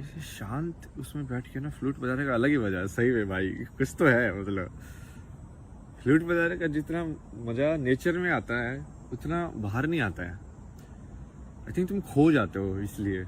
इसे शांत उसमें बैठ के ना फ्लूट बजाने का अलग ही मजा है। सही में भाई कुछ तो है, मतलब फ्लूट बजाने का जितना मजा नेचर में आता है उतना बाहर नहीं आता है। आई थिंक तुम खो जाते हो इसलिए।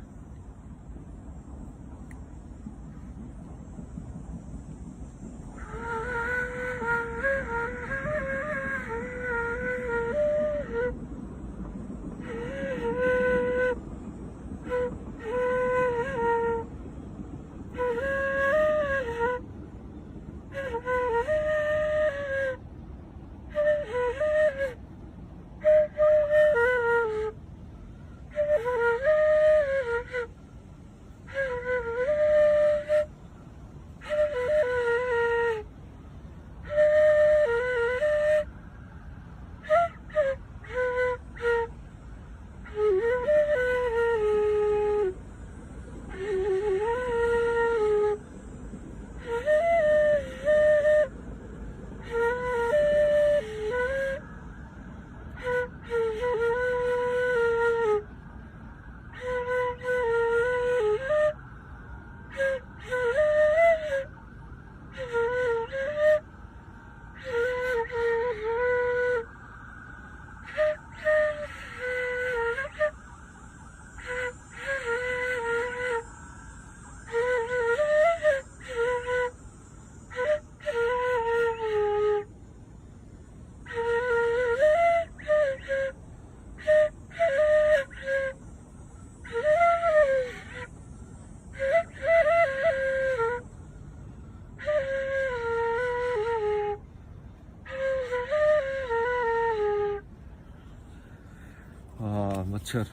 मच्छर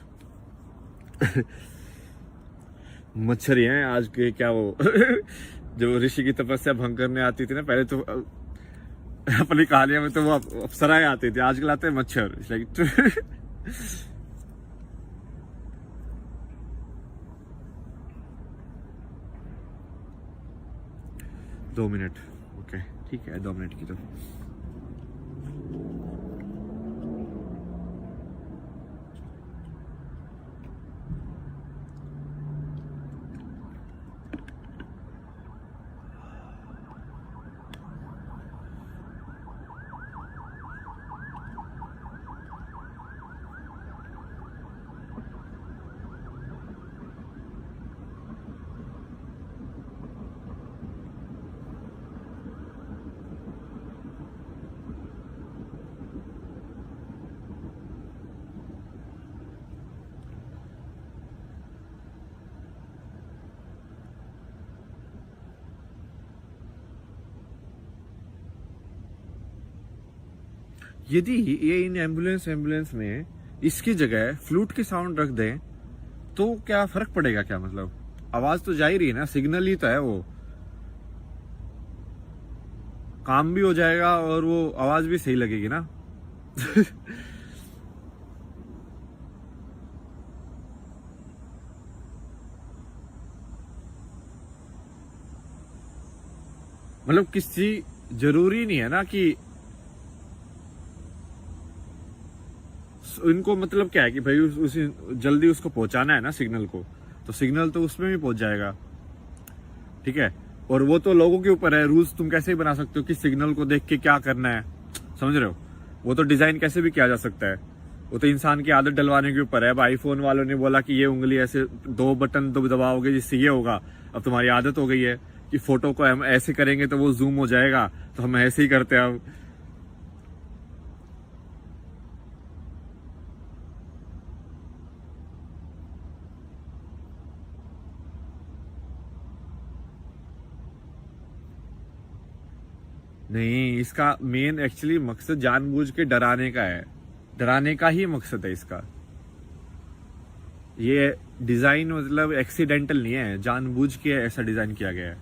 मच्छर ही हैं आज के। क्या वो जो ऋषि की तपस्या भंग करने आती थी ना पहले, तो अपनी कहानियों में तो वो अप्सराएं आती थी, आजकल आते हैं मच्छर। लाइक 2 मिनट, ओके ठीक है, 2 मिनट की तो। यदि ये इन एम्बुलेंस में इसकी जगह फ्लूट की साउंड रख दें तो क्या फर्क पड़ेगा? क्या मतलब आवाज तो जा ही रही है ना, सिग्नल ही तो है वो, काम भी हो जाएगा और वो आवाज भी सही लगेगी ना। मतलब किसी जरूरी नहीं है ना कि इनको, मतलब क्या है कि भाई उसी जल्दी उसको पहुंचाना है ना सिग्नल को, तो सिग्नल तो उसमें भी पहुंच जाएगा, ठीक है। और वो तो लोगों के ऊपर है, रूल्स तुम कैसे ही बना सकते हो कि सिग्नल को देख के क्या करना है, समझ रहे हो? वो तो डिजाइन कैसे भी किया जा सकता है, वो तो इंसान की आदत डलवाने के ऊपर है। अब आईफोन वालों ने बोला कि ये उंगली ऐसे 2 बटन तो दबाओगे जिससे ये होगा, अब तुम्हारी आदत हो गई है कि फोटो को हम ऐसे करेंगे तो वो जूम हो जाएगा, तो हम ऐसे ही करते हैं अब। नहीं, इसका मेन एक्चुअली मकसद जानबूझ के डराने का है, डराने का ही मकसद है इसका। ये डिजाइन मतलब एक्सीडेंटल नहीं है, जानबूझ के ऐसा डिजाइन किया गया है।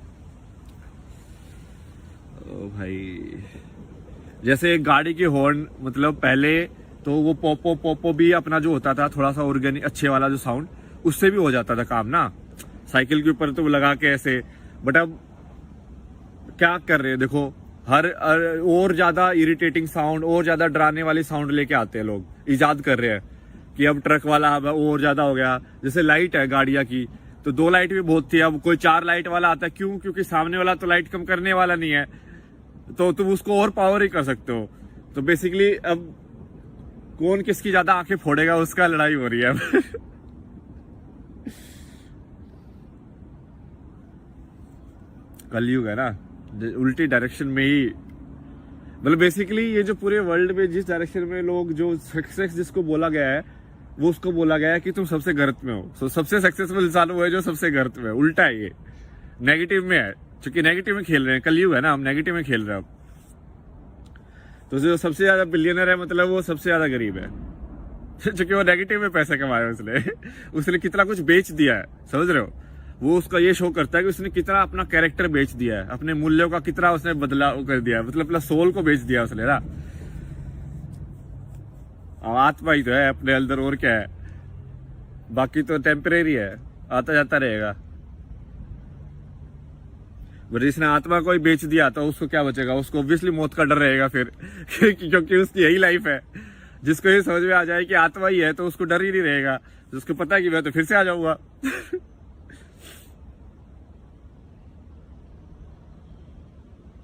ओ भाई, जैसे एक गाड़ी की हॉर्न, मतलब पहले तो वो पोपो पोपो भी अपना जो होता था थोड़ा सा ऑर्गेनिक अच्छे वाला जो साउंड, उससे भी हो जाता था काम ना, साइकिल के ऊपर तो वो लगा के ऐसे। बट अब क्या कर रहे हैं देखो, हर और ज्यादा इरिटेटिंग साउंड और ज्यादा डराने वाली साउंड लेके आते हैं लोग, इजाद कर रहे हैं कि अब ट्रक वाला अब और ज्यादा हो गया। जैसे लाइट है गाड़ियां की, तो 2 लाइट भी बहुत थी, अब कोई 4 लाइट वाला आता है, क्यों? क्योंकि सामने वाला तो लाइट कम करने वाला नहीं है, तो तुम उसको और पावर ही कर सकते हो। तो बेसिकली अब कौन किसकी ज्यादा आंखें फोड़ेगा उसका लड़ाई हो रही है अब। कलयुग है ना, उल्टी डायरेक्शन में ही, मतलब बेसिकली ये जो पूरे वर्ल्ड में जिस डायरेक्शन में लोग, जो सक्सेस जिसको बोला गया है, वो उसको बोला गया है कि तुम सबसे गर्त में हो। तो सबसे सक्सेसफुल इंसान वो है जो सबसे गर्त में है। उल्टा है ये, नेगेटिव में है, क्योंकि नेगेटिव में खेल रहे हैं। कलयुग है ना, हम नेगेटिव में खेल रहे हैं अब। तो जो सबसे ज्यादा बिलियनर है, मतलब वो सबसे ज्यादा गरीब है, क्योंकि वो नेगेटिव में पैसे कमाए उसने। उसने कितना कुछ बेच दिया है, समझ रहे हो? वो उसका ये शो करता है कि उसने कितना अपना कैरेक्टर बेच दिया है, अपने मूल्यों का कितना उसने बदलाव कर दिया, मतलब अपना सोल को बेच दिया उसने ना। आत्मा ही तो है अपने अंदर, और क्या है? बाकी तो टेम्परेरी है, आता जाता रहेगा। जिसने आत्मा को ही बेच दिया तो उसको क्या बचेगा? उसको ऑब्वियसली मौत का डर रहेगा फिर, क्योंकि उसकी यही लाइफ है। जिसको ये समझ में आ जाए कि आत्मा ही है तो उसको डर ही नहीं रहेगा, जिसको पता है कि मैं तो फिर से आ जाऊंगा।